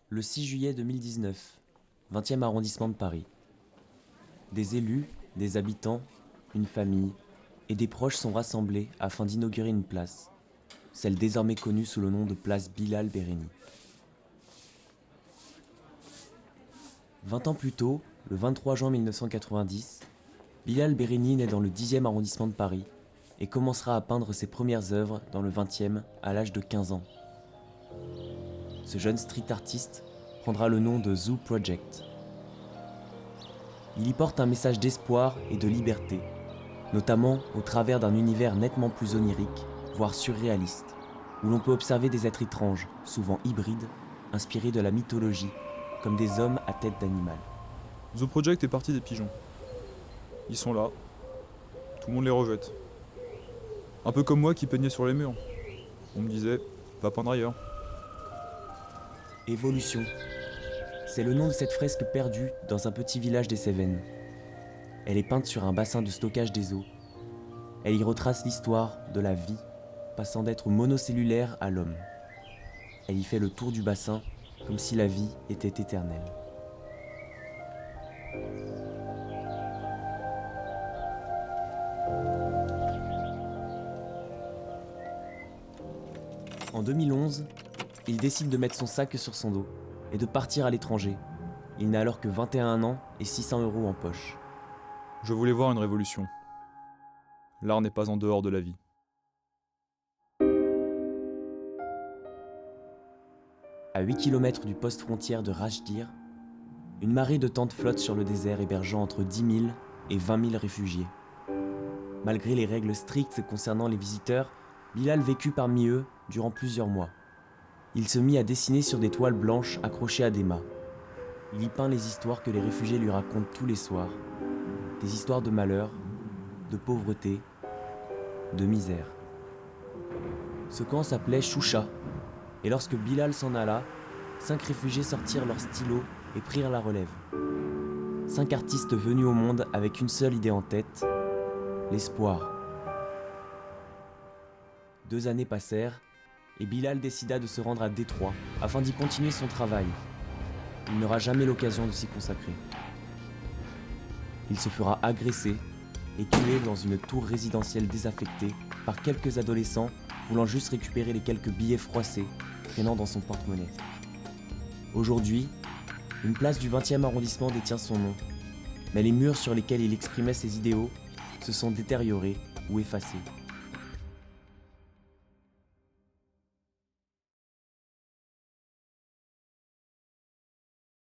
Le 6 juillet 2019, 20e arrondissement de Paris. Des élus, des habitants, une famille et des proches sont rassemblés afin d'inaugurer une place, celle désormais connue sous le nom de place Bilal Béréni. 20 ans plus tôt, le 23 juin 1990, Bilal Béréni naît dans le 10e arrondissement de Paris et commencera à peindre ses premières œuvres dans le 20e à l'âge de 15 ans. Ce jeune street artiste prendra le nom de Zoo Project. Il y porte un message d'espoir et de liberté, notamment au travers d'un univers nettement plus onirique, voire surréaliste, où l'on peut observer des êtres étranges, souvent hybrides, inspirés de la mythologie, comme des hommes à tête d'animal. The Project est parti des pigeons. Ils sont là, tout le monde les rejette. Un peu comme moi qui peignais sur les murs. On me disait, va peindre ailleurs. Évolution. C'est le nom de cette fresque perdue dans un petit village des Cévennes. Elle est peinte sur un bassin de stockage des eaux. Elle y retrace l'histoire de la vie, passant d'être monocellulaire à l'homme. Elle y fait le tour du bassin, comme si la vie était éternelle. En 2011, il décide de mettre son sac sur son dos et de partir à l'étranger. Il n'a alors que 21 ans et 600 € en poche. Je voulais voir une révolution. L'art n'est pas en dehors de la vie. À 8 km du poste frontière de Rachdir, une marée de tentes flotte sur le désert hébergeant entre 10 000 et 20 000 réfugiés. Malgré les règles strictes concernant les visiteurs, Bilal vécut parmi eux durant plusieurs mois. Il se mit à dessiner sur des toiles blanches accrochées à des mâts. Il y peint les histoires que les réfugiés lui racontent tous les soirs. Des histoires de malheur, de pauvreté, de misère. Ce camp s'appelait Choucha, et lorsque Bilal s'en alla, 5 réfugiés sortirent leurs stylos et prirent la relève. 5 artistes venus au monde avec une seule idée en tête, l'espoir. 2 années passèrent, et Bilal décida de se rendre à Détroit afin d'y continuer son travail. Il n'aura jamais l'occasion de s'y consacrer. Il se fera agresser et tuer dans une tour résidentielle désaffectée par quelques adolescents voulant juste récupérer les quelques billets froissés traînant dans son porte-monnaie. Aujourd'hui, une place du 20e arrondissement détient son nom, mais les murs sur lesquels il exprimait ses idéaux se sont détériorés ou effacés.